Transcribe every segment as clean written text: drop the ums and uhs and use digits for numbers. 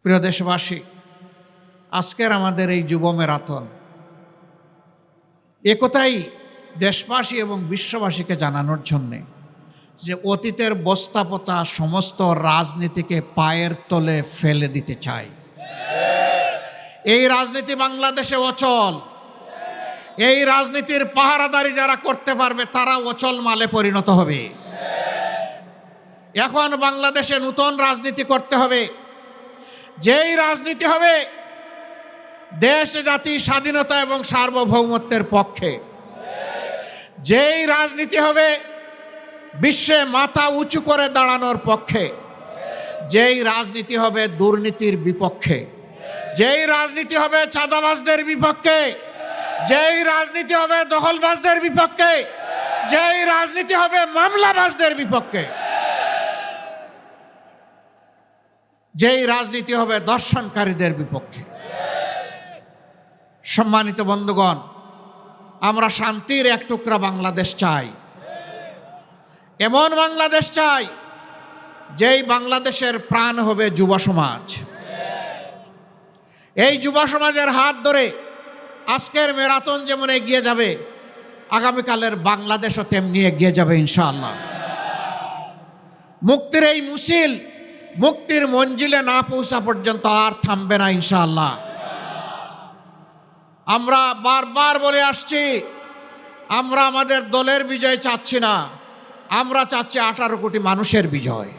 প্রিয় দেশবাসী, আজকের আমাদের এই যুব ম্যারাথন একথাই দেশবাসী এবং বিশ্ববাসীকে জানানোর জন্যে যে অতীতের বস্তাপতা সমস্ত রাজনীতিকে পায়ের তলে ফেলে দিতে চাই। এই রাজনীতি বাংলাদেশে অচল। এই রাজনীতির পাহারাদারি যারা করতে পারবে তারা অচল মালে পরিণত হবে। এখন বাংলাদেশে নতুন রাজনীতি করতে হবে, যেই রাজনীতি হবে দেশ জাতি স্বাধীনতা এবং সার্বভৌমত্বের পক্ষে, যেই রাজনীতি হবে বিশ্বে মাথা উঁচু করে দাঁড়ানোর পক্ষে, যেই রাজনীতি হবে দুর্নীতির বিপক্ষে, যেই রাজনীতি হবে চাঁদাবাজদের বিপক্ষে, যেই রাজনীতি হবে দখলবাজদের বিপক্ষে, যেই রাজনীতি হবে মামলাবাজদের বিপক্ষে, যেই রাজনীতি হবে দর্শনকারীদের বিপক্ষে। সম্মানিত বন্ধুগণ, আমরা শান্তির এক টুকরা বাংলাদেশ চাই। এমন বাংলাদেশ চাই যেই বাংলাদেশের প্রাণ হবে যুব সমাজ। এই যুব সমাজের হাত ধরে আজকের ম্যারাথন যেমন এগিয়ে যাবে, আগামীকালের বাংলাদেশও তেমনি এগিয়ে যাবে ইনশাআল্লাহ। মুক্তির এই মিছিল মুক্তির মঞ্জিলে না পৌঁছা পর্যন্ত আর থামবে না ইনশাআল্লাহ। আমরা বারবার বলে আসছি, আমরা আমাদের দলের বিজয় চাচ্ছি না, আমরা চাচ্ছি 18 কোটি মানুষের বিজয়।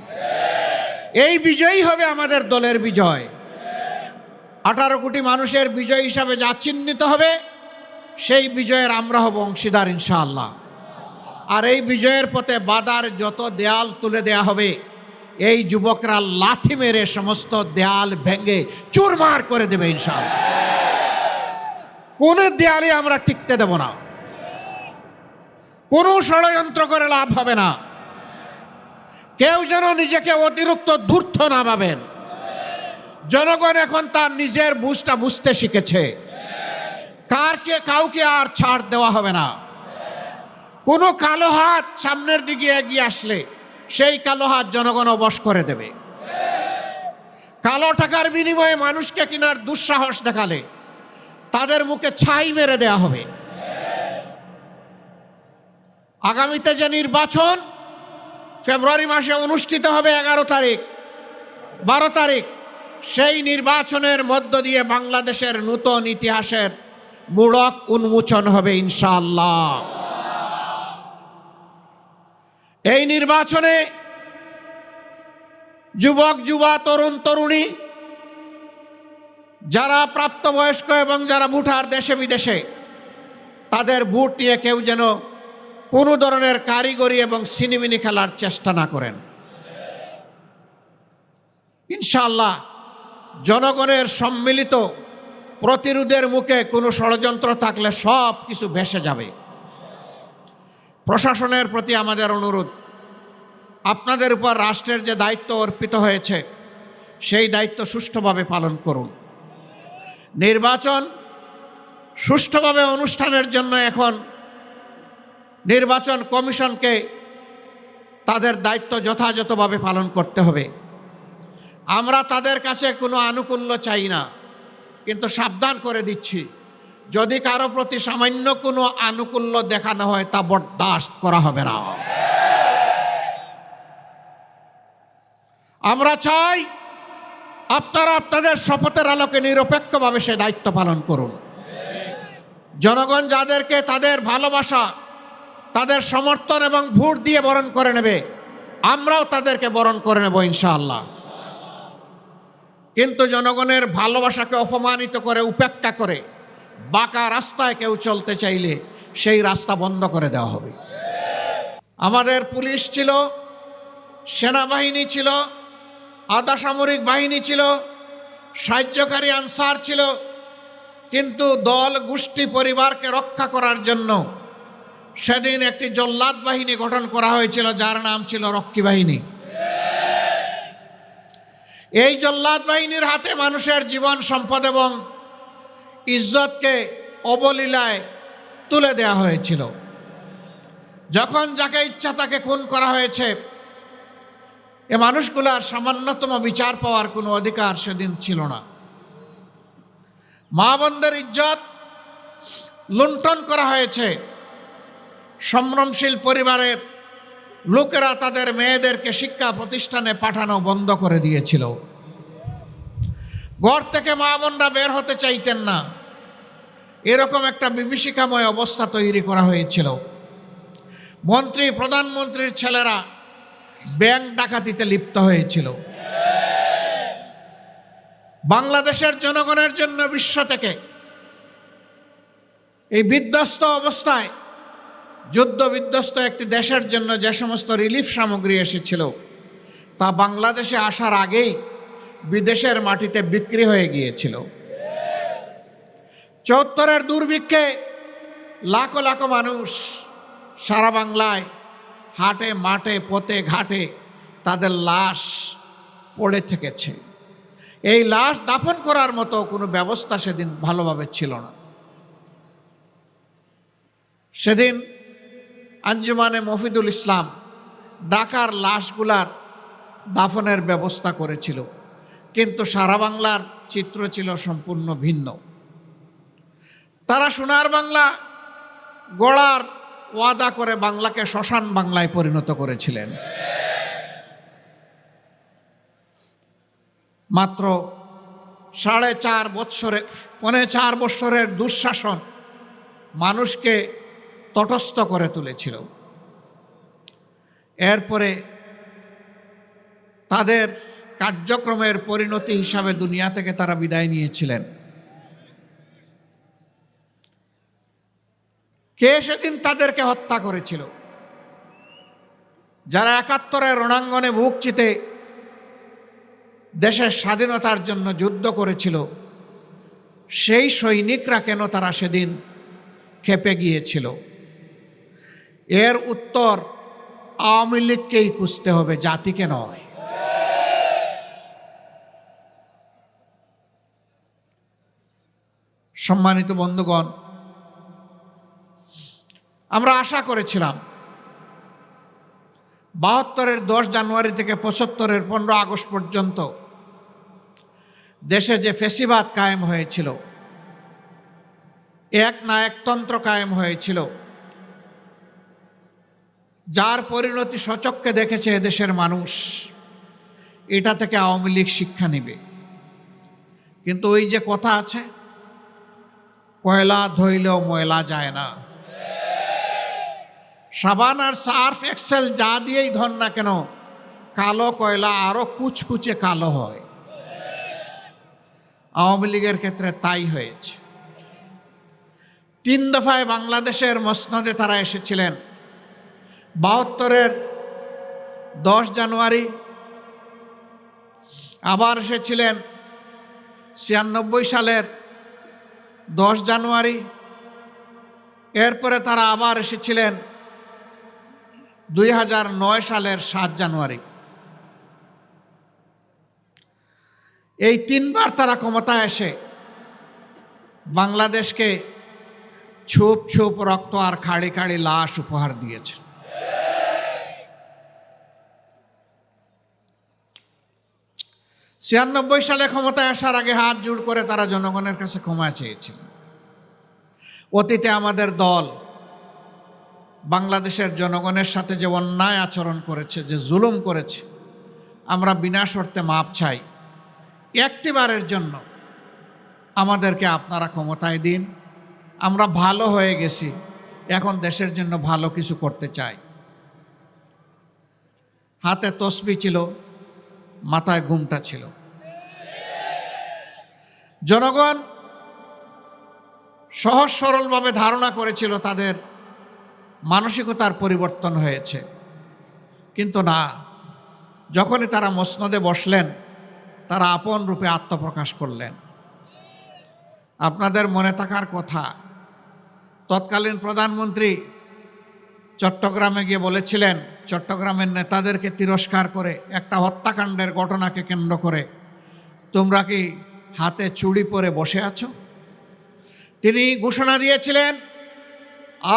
এই বিজয়ই হবে আমাদের দলের বিজয়। 18 কোটি মানুষের বিজয় হিসাবে যা চিহ্নিত হবে সেই বিজয়ের আমরা হব অংশীদার ইনশাআল্লাহ। আর এই বিজয়ের পথে বাধার যত দেয়াল তুলে দেয়া হবে, এই যুবকরা লাথি মেরে সমস্ত দেয়াল ভেঙে চুরমার করে দেবে ইনশাআল্লাহ। কোন দেয়ালে আমরা টিকতে দেব না। কোনো ষড়যন্ত্র করে লাভ হবে না। কেউ যেন নিজেকে অতিরিক্ত ধূর্ত না ভাবেন। জনগণ এখন তার নিজের বুঝটা বুঝতে শিখেছে। কাউকে আর ছাড় দেওয়া হবে না। কোনো কালো হাত সামনের দিকে এগিয়ে আসলে সেই কালো হাত জনগণ অবশ করে দেবে। কালো টাকার বিনিময়ে মানুষকে কেনার দুঃসাহস দেখালে তাদের মুখে ছাই মেরে দেয়া হবে। আগামীতে যে নির্বাচন ফেব্রুয়ারি মাসে অনুষ্ঠিত হবে 11 তারিখ 12 তারিখ, সেই নির্বাচনের মধ্য দিয়ে বাংলাদেশের নূতন ইতিহাসের মূলক উন্মোচন হবে ইনশাআল্লাহ। এই নির্বাচনে যুবক যুবা তরুণ তরুণী যারা প্রাপ্তবয়স্ক এবং যারা ভোটার দেশে বিদেশে, তাদের ভোট নিয়ে কেউ যেন কোনো ধরনের কারিগরি এবং সিনেমিনি খেলার চেষ্টা না করেন। ইনশাআল্লাহ জনগণের সম্মিলিত প্রতিরোধের মুখে কোনো ষড়যন্ত্র থাকলে সব কিছু ভেসে যাবে। প্রশাসনের প্রতি আমাদের অনুরোধ, আপনাদের উপর রাষ্ট্রের যে দায়িত্ব অর্পিত হয়েছে সেই দায়িত্ব সুষ্ঠুভাবে পালন করুন। নির্বাচন সুষ্ঠুভাবে অনুষ্ঠানের জন্য এখন নির্বাচন কমিশনকে তাদের দায়িত্ব যথাযথভাবে পালন করতে হবে। আমরা তাদের কাছে কোনো আনুকূল্য চাই না, কিন্তু সাবধান করে দিচ্ছি, যদি কারো প্রতি সামান্য কোনো আনুকূল্য দেখানো হয় তা বরদাস্ত করা হবে না। আমরা চাই আপনারা আপনাদের শপথের আলোকে নিরপেক্ষভাবে সে দায়িত্ব পালন করুন। জনগণ যাদেরকে তাদের ভালোবাসা, তাদের সমর্থন এবং ভোট দিয়ে বরণ করে নেবে, আমরাও তাদেরকে বরণ করে নেব ইনশাআল্লাহ। কিন্তু জনগণের ভালোবাসাকে অপমানিত করে, উপেক্ষা করে বাঁকা রাস্তায় কেউ চলতে চাইলে সেই রাস্তা বন্ধ করে দেওয়া হবে। আমাদের পুলিশ ছিল, সেনাবাহিনী ছিল, আধা সামরিক বাহিনী ছিল, সাহায্যকারী আনসার ছিল, কিন্তু দল গোষ্ঠী পরিবারকে রক্ষা করার জন্য সেদিন একটি জল্লাদ বাহিনী গঠন করা হয়েছিল, যার নাম ছিল রক্ষী বাহিনী। এই জল্লাদ বাহিনীর হাতে মানুষের জীবন সম্পদ এবং ইজ্জতকে অবলীলায় তুলে দেয়া হয়েছিল। যখন যাকে ইচ্ছা তাকে খুন করা হয়েছে, এ মানুষগুলার সামান্যতম বিচার পাওয়ার কোনো অধিকার সেদিন ছিল না। মা বোনদের ইজ্জত লুণ্ঠন করা হয়েছে। সম্ভ্রমশীল পরিবারের লোকেরা তাদের মেয়েদেরকে শিক্ষা প্রতিষ্ঠানে পাঠানো বন্ধ করে দিয়েছিল। ঘর থেকে মা বোনরা বের হতে চাইতেন না, এরকম একটা বিভীষিকাময় অবস্থা তৈরি করা হয়েছিল। মন্ত্রী প্রধানমন্ত্রীর ছেলেরা ব্যাংক ডাকাতিতে লিপ্ত হয়েছিল। বাংলাদেশের জনগণের জন্য বিশ্ব থেকে এই বিধ্বস্ত অবস্থায়, যুদ্ধ বিধ্বস্ত একটি দেশের জন্য যে সমস্ত রিলিফ সামগ্রী এসেছিল তা বাংলাদেশে আসার আগেই বিদেশের মাটিতে বিক্রি হয়ে গিয়েছিল। ৭৪-এর দুর্ভিক্ষে লাখো লাখো মানুষ সারা বাংলায় হাটে মাঠে পথে ঘাটে তাদের লাশ পড়ে থেকেছে। এই লাশ দাফন করার মতো কোনো ব্যবস্থা সেদিন ভালোভাবে ছিল না। সেদিন আঞ্জুমানে মফিদুল ইসলাম ঢাকার লাশগুলার দাফনের ব্যবস্থা করেছিল, কিন্তু সারা বাংলার চিত্র ছিল সম্পূর্ণ ভিন্ন। তারা সোনার বাংলা গড়ার ওয়াদা করে বাংলাকে শ্মশান বাংলায় পরিণত করেছিলেন। মাত্র 4.5 বছরের দুঃশাসন মানুষকে তটস্থ করে তুলেছিল। এরপরে তাদের কার্যক্রমের পরিণতি হিসাবে দুনিয়া থেকে তারা বিদায় নিয়েছিলেন। কে সেদিন তাদেরকে হত্যা করেছিল? যারা ৭১-এর রণাঙ্গনে বুক চিতে দেশের স্বাধীনতার জন্য যুদ্ধ করেছিল, সেই সৈনিকরা কেন তারা সেদিন খেপে গিয়েছিল? এর উত্তর আওয়ামী লীগকেই খুঁজতে হবে, জাতিকে নয়। সম্মানিত বন্ধুগণ, আমরা আশা করেছিলাম ৭২-এর 10 জানুয়ারি থেকে ৭৫-এর 15 আগস্ট পর্যন্ত দেশে যে ফ্যাসিবাদ কায়েম হয়েছিল, এক নায়কতন্ত্র কায়েম হয়েছিল, যার পরিণতি সচক্ষে দেখেছে এদেশের মানুষ, এটা থেকে আওয়ামী লীগ শিক্ষা নেবে। কিন্তু ওই যে কথা আছে, কয়লা ধইলেও ময়লা যায় না। সাবান আর সার্ফ এক্সেল যা দিয়েই ধর না কেন, কালো কয়লা আরো কুচকুচে কালো হয়। আওয়ামী লীগের ক্ষেত্রে তাই হয়েছে। 3 দফায় বাংলাদেশের মসনদে তারা এসেছিলেন। ৭২-এর 10 জানুয়ারি, আবার এসেছিলেন 96 সালের 10 জানুয়ারি, এরপরে তারা আবার এসেছিলেন 2009 সালের 7 জানুয়ারি। এই 3 বার তারা ক্ষমতায় এসে বাংলাদেশকে ছুপ ছুপ রক্ত আর খাড়ি খাড়ি লাশ উপহার দিয়েছে। ছিয়ানব্বই সালে ক্ষমতায় আসার আগে হাত জোড় করে তারা জনগণের কাছে ক্ষমা চেয়েছিল। অতীতে আমাদের দল বাংলাদেশের জনগণের সাথে যে অন্যায় আচরণ করেছে, যে জুলুম করেছে, আমরা বিনা শর্তে মাপ চাই। একটিবারের জন্য আমাদেরকে আপনারা ক্ষমতায় দিন। আমরা ভালো হয়ে গেছি, এখন দেশের জন্য ভালো কিছু করতে চাই। হাতে তসবি ছিল, মাথায় ঘুমটা ছিল। জনগণ সহজ সরলভাবে ধারণা করেছিল তাদের মানসিকতার পরিবর্তন হয়েছে, কিন্তু না। যখনই তারা মসনদে বসলেন, তারা আপন রূপে আত্মপ্রকাশ করলেন। আপনাদের মনে থাকার কথা, তৎকালীন প্রধানমন্ত্রী চট্টগ্রামে গিয়ে বলেছিলেন, চট্টগ্রামের নেতাদেরকে তিরস্কার করে, একটা হত্যাকাণ্ডের ঘটনাকে কেন্দ্র করে, তোমরা কি হাতে চুড়ি পরে বসে আছো? তিনি ঘোষণা দিয়েছিলেন,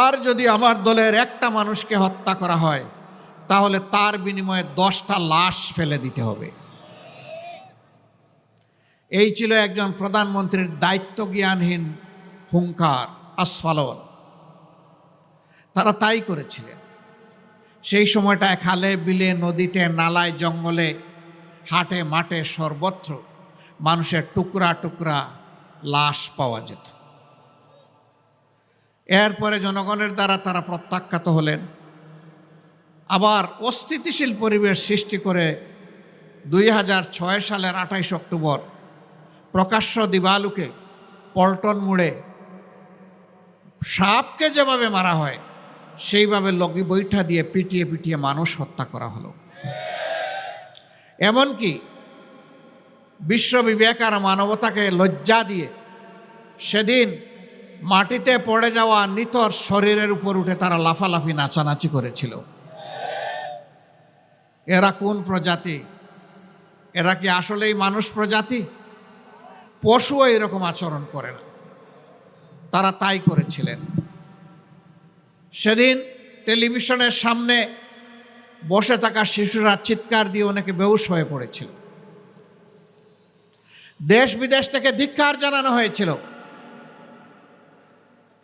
আর যদি আমার দলের একটা মানুষকে হত্যা করা হয়, তাহলে তার বিনিময়ে 10টা লাশ ফেলে দিতে হবে। এই ছিল একজন প্রধানমন্ত্রীর দায়িত্ব জ্ঞানহীন হুঙ্কার, আস্ফালন। তারা তাই করেছিলেন। সেই সময়টায় খালে বিলে নদীতে নালায় জঙ্গলে হাটে মাঠে সর্বত্র মানুষের টুকরা টুকরা লাশ পাওয়া যেত। এরপরে জনগণের দ্বারা তারা প্রত্যাখ্যাত হলেন। আবার অস্থিতিশীল পরিবেশ সৃষ্টি করে 2006 সালের 28 অক্টোবর প্রকাশ্য দিবালুকে পল্টন মোড়ে সাপকে যেভাবে মারা হয় সেইভাবে লগি বৈঠা দিয়ে পিটিয়ে পিটিয়ে মানুষ হত্যা করা হলো। এমনকি বিশ্ব বিবেক আর মানবতাকে লজ্জা দিয়ে সেদিন মাটিতে পড়ে যাওয়া নিতর শরীরের উপর উঠে তারা লাফালাফি নাচানাচি করেছিল। এরা কোন প্রজাতি? এরা কি আসলেই মানুষ প্রজাতি? পশুও এরকম আচরণ করে না। তারা তাই করেছিলেন। সেদিন টেলিভিশনের সামনে বসে থাকা শিশুরা চিৎকার দিয়ে অনেকে বেহুশ হয়ে পড়েছিল। দেশ বিদেশ থেকে ধিক্কার জানানো হয়েছিল,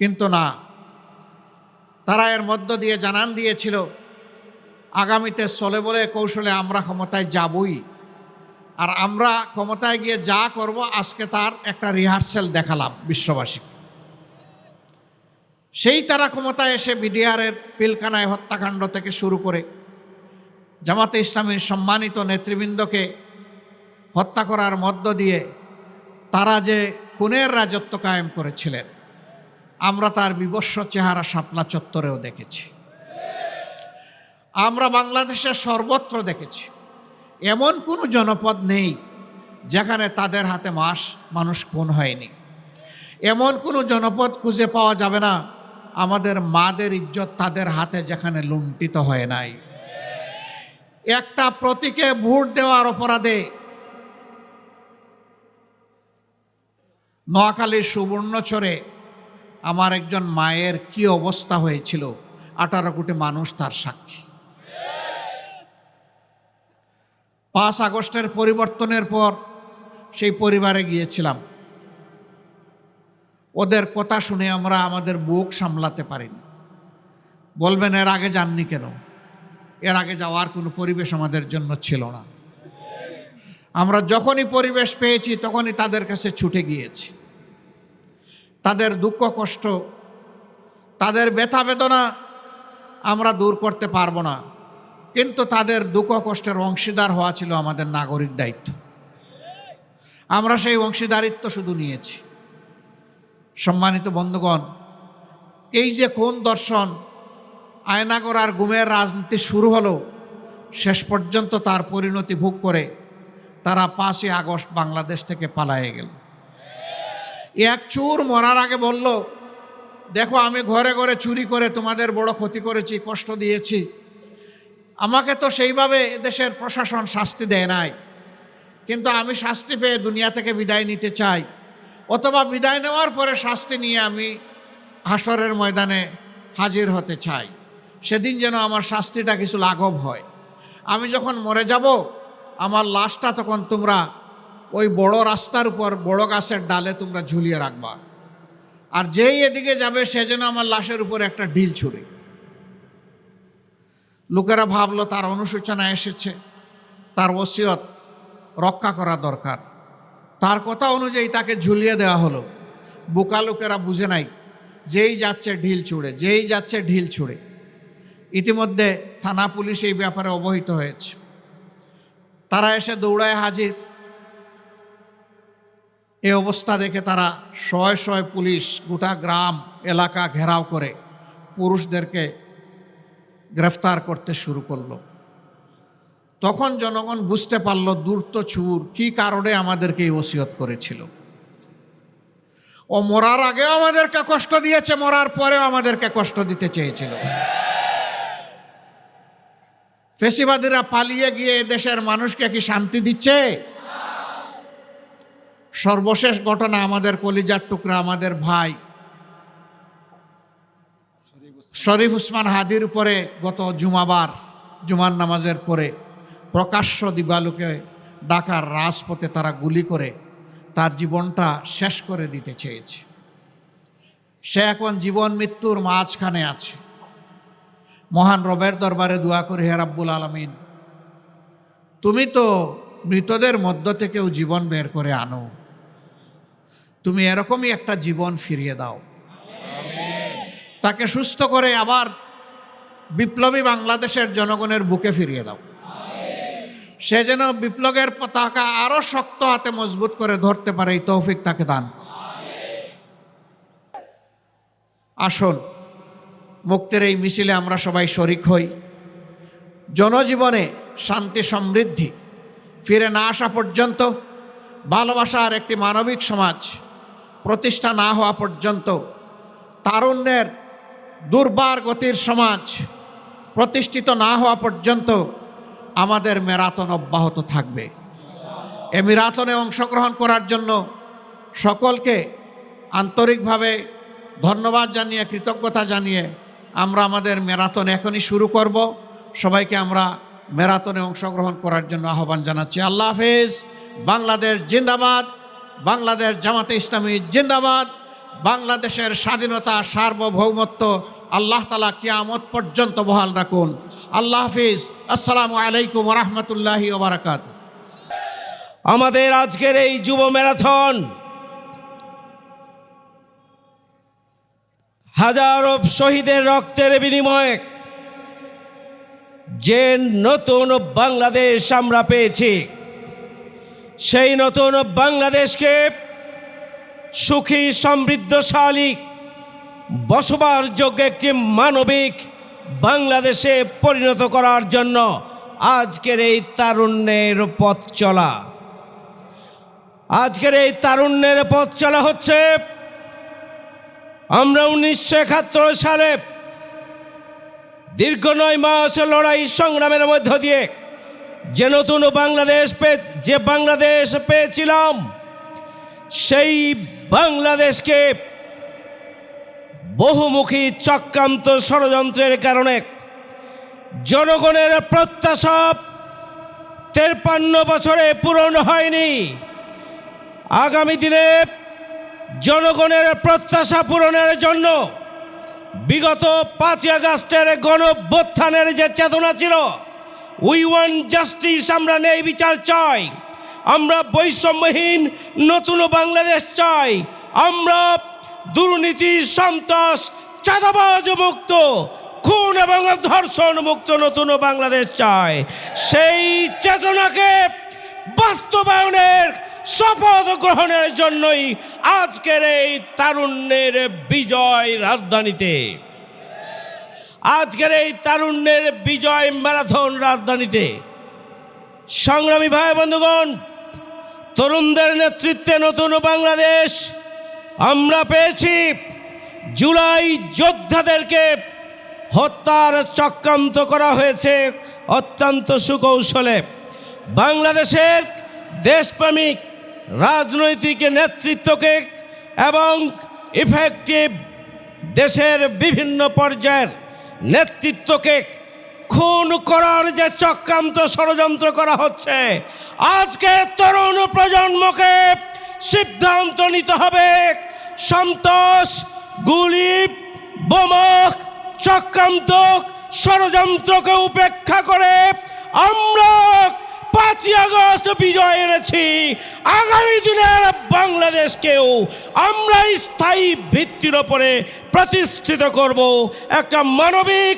কিন্তু না, তারা এর মধ্য দিয়ে জানান দিয়েছিল আগামীতে চলে বলে কৌশলে আমরা ক্ষমতায় যাবই, আর আমরা ক্ষমতায় গিয়ে যা করব আজকে তার একটা রিহার্সেল দেখালাম বিশ্ববাসী। সেই তারা ক্ষমতায় এসে বিডিআরের পিলখানায় হত্যাকাণ্ড থেকে শুরু করে জামাতে ইসলামীর সম্মানিত নেতৃবৃন্দকে হত্যা করার মধ্য দিয়ে তারা যে খুনের রাজত্ব কায়েম করেছিলেন, আমরা তার বিবস্ব চেহারা শাপলা চত্বরেও দেখেছি। আমরা বাংলাদেশের সর্বত্র দেখেছি। এমন কোনো জনপদ নেই যেখানে তাদের হাতে মানুষ খুন হয়নি। এমন কোনো জনপদ খুঁজে পাওয়া যাবে না আমাদের মাদের ইজ্জত তাদের হাতে যেখানে লুণ্ঠিত হয় নাই। একটা প্রতীকে ভোট দেওয়ার অপরাধে নোয়াখালীর সুবর্ণচরে আমার একজন মায়ের কি অবস্থা হয়েছিল 18 কোটি মানুষ তার সাক্ষী। 5 আগস্টের পরিবর্তনের পর সেই পরিবারে গিয়েছিলাম। ওদের কথা শুনে আমরা আমাদের বুক সামলাতে পারিনি। বলবেন এর আগে যাননি কেন? এর আগে যাওয়ার কোনো পরিবেশ আমাদের জন্য ছিল না। আমরা যখনই পরিবেশ পেয়েছি তখনই তাদের কাছে ছুটে গিয়েছি। তাদের দুঃখ কষ্ট, তাদের ব্যথা বেদনা আমরা দূর করতে পারবো না, কিন্তু তাদের দুঃখ কষ্টের অংশীদার হওয়া ছিল আমাদের নাগরিক দায়িত্ব। আমরা সেই অংশীদারিত্ব শুধু নিয়েছি। সম্মানিত বন্ধুগণ, এই যে কোন দর্শন আয়নাগর আর গুমের রাজনীতি শুরু হলো, শেষ পর্যন্ত তার পরিণতি ভোগ করে তারা 5ই আগস্ট বাংলাদেশ থেকে পালায়ে গেল। এক চোর মরার আগে বলল, দেখো আমি ঘরে ঘরে চুরি করে তোমাদের বড় ক্ষতি করেছি, কষ্ট দিয়েছি, আমাকে তো সেইভাবে দেশের প্রশাসন শাস্তি দেয় নাই, কিন্তু আমি শাস্তি পেয়ে দুনিয়া থেকে বিদায় নিতে চাই, অথবা বিদায় নেওয়ার পরে শাস্তি নিয়ে আমি হাসরের ময়দানে হাজির হতে চাই। সেদিন যেন আমার শাস্তিটা কিছু লাঘব হয়। আমি যখন মরে যাব আমার লাশটা তখন তোমরা ওই বড় রাস্তার উপর বড় গাছের ডালে তোমরা ঝুলিয়ে রাখবা, আর যেই এদিকে যাবে সে যেন আমার লাশের উপর একটা ঢিল ছুড়ে। লোকেরা ভাবলো তার অনুশোচনা এসেছে, তার ওসিয়ত রক্ষা করা দরকার। তার কথা অনুযায়ী তাকে ঝুলিয়ে দেওয়া হলো। বোকা লোকেরা বুঝে নাই, যেই যাচ্ছে ঢিল ছুড়ে, যেই যাচ্ছে ঢিল ছুড়ে। ইতিমধ্যে থানা পুলিশ এই ব্যাপারে অবহিত হয়েছে। তারা এসে দৌড়ায় হাজির। এই অবস্থা দেখে তারা শয়ে শয়ে পুলিশ গোটা গ্রাম এলাকা ঘেরাও করে পুরুষদেরকে গ্রেফতার করতে শুরু করলো। তখন জনগণ বুঝতে পারল ধূর্ত চোর কি কারণে আমাদেরকে এই ওসিয়ত করেছিল। ও মরার আগেও আমাদেরকে কষ্ট দিয়েছে, মরার পরেও আমাদেরকে কষ্ট দিতে চেয়েছিল। ফেসিবাদীরা পালিয়ে গিয়ে দেশের মানুষকে কি শান্তি দিচ্ছে? সর্বশেষ ঘটনা আমাদের কলিজার টুকরা আমাদের ভাই শরীফ উসমান হাদির উপরে গত জুমাবার জুমার নামাজের পরে প্রকাশ্য দিবালোকে ঢাকার রাজপথে তারা গুলি করে তার জীবনটা শেষ করে দিতে চেয়েছে। সে এখন জীবন মৃত্যুর মাঝখানে আছে। মহান রবের দরবারে দোয়া করি, হে রাব্বুল আলামিন, তুমি তো মৃতদের মধ্য থেকেও জীবন বের করে আনো, তুমি এরকমই একটা জীবন ফিরিয়ে দাও, তাকে সুস্থ করে আবার বিপ্লবী বাংলাদেশের জনগণের বুকে ফিরিয়ে দাও। সে যেন বিপ্লবের পতাকা আরো শক্ত হাতে মজবুত করে ধরতে পারে, এই তৌফিক তাকে দান করো। আসুন মুক্তির এই মিছিলে আমরা সবাই শরিক হই। জনজীবনে শান্তি সমৃদ্ধি ফিরে না আসা পর্যন্ত, ভালোবাসার একটি মানবিক সমাজ প্রতিষ্ঠা না হওয়া পর্যন্ত, তারুণ্যের দুর্বার গতির সমাজ প্রতিষ্ঠিত না হওয়া পর্যন্ত আমাদের ম্যারাথন অব্যাহত থাকবে। এই ম্যারাথনে অংশগ্রহণ করার জন্য সকলকে আন্তরিকভাবে ধন্যবাদ জানিয়ে, কৃতজ্ঞতা জানিয়ে আমরা আমাদের ম্যারাথন এখনই শুরু করব। সবাইকে আমরা ম্যারাথনে অংশগ্রহণ করার জন্য আহ্বান জানাচ্ছি। আল্লাহ হাফেজ। বাংলাদেশ জিন্দাবাদ, বাংলাদেশ জামাতে ইসলামী জিন্দাবাদ। বাংলাদেশের স্বাধীনতা, সার্বভৌমত্ব আল্লাহ তাআলা কিয়ামত পর্যন্ত বহাল রাখুন। আল্লাহ হাফিজ। আসসালামু আলাইকুম ওয়া রাহমাতুল্লাহি ওয়া বারাকাতুহু। আমাদের আজকের এই যুব ম্যারাথন হাজারো শহীদের রক্তের বিনিময়ে যে নতুন বাংলাদেশ আমরা পেয়েছি, সেই নতুন বাংলাদেশকে সুখী, সমৃদ্ধশালী, বসবাসযোগ্য একটি মানবিক বাংলাদেশে পরিণত করার জন্য আজকের এই তারুণ্যের পথ চলা। আজকের এই তারুণ্যের পথ চলা হচ্ছে আমরা 1971 সালে দীর্ঘ 9 মাস লড়াই সংগ্রামের মধ্য দিয়ে যে নতুন বাংলাদেশ পেয়েছিলাম, সেই বাংলাদেশকে বহুমুখী চক্রান্ত ষড়যন্ত্রের কারণে জনগণের প্রত্যাশা 53 বছরে পূরণ হয়নি। আগামী দিনে জনগণের প্রত্যাশা পূরণের জন্য বিগত 5 আগস্টের গণঅভ্যুত্থানের যে চেতনা ছিল, উই ওয়ান্ট জাস্টিস, আমরা ন্যায় বিচার চাই, আমরা বৈষম্যহীন নতুন বাংলাদেশ চাই, আমরা দুর্নীতি, সন্ত্রাস, চাঁদাবাজ মুক্ত, খুন এবং ধর্ষণ মুক্ত নতুন বাংলাদেশ চাই। সেই চেতনাকে বাস্তবায়নের শপথ গ্রহণের জন্যই আজকের এই তারুণ্যের বিজয় রাজধানীতে, আজকের এই তারুণ্যের বিজয় ম্যারাথন রাজধানীতে। সংগ্রামী ভাই বন্ধুগণ, তরুণদের নেতৃত্বে নতুন বাংলাদেশ আমরা পেয়েছি। জুলাই যোদ্ধাদেরকে হত্যার চক্রান্ত করা হয়েছে অত্যন্ত সুকৌশলে। বাংলাদেশের দেশপ্রেমিক রাজনৈতিক নেতৃত্বকে এবং ইফেক্টিভ দেশের বিভিন্ন পর্যায়ের নেতৃত্বকে খুন করার যে চক্রান্ত ষড়যন্ত্র করা হচ্ছে, আজকে তরুণ প্রজন্মকে সিদ্ধান্ত নিতে হবে। সন্ত্রাস, গুলি, বোমা, চক্রান্ত, ষড়যন্ত্রকে উপেক্ষা করে আমরা 5 আগস্ট বিজয় এনেছি। আগামী দিনের বাংলাদেশকেও আমরা স্থায়ী ভিত্তির ওপরে প্রতিষ্ঠিত করব। একটা মানবিক,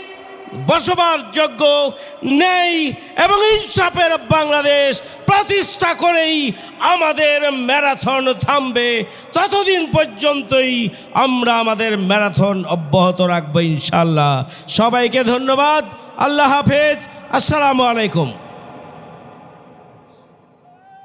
বসবাসযোগ্য, ন্যায় এবং ইনসাফের বাংলাদেশ প্রতিষ্ঠা করেই আমাদের ম্যারাথন থামবে। ততদিন পর্যন্তই আমরা আমাদের ম্যারাথন অব্যাহত রাখবো ইনশাল্লাহ। সবাইকে ধন্যবাদ। আল্লাহ হাফেজ। আসসালামু আলাইকুম।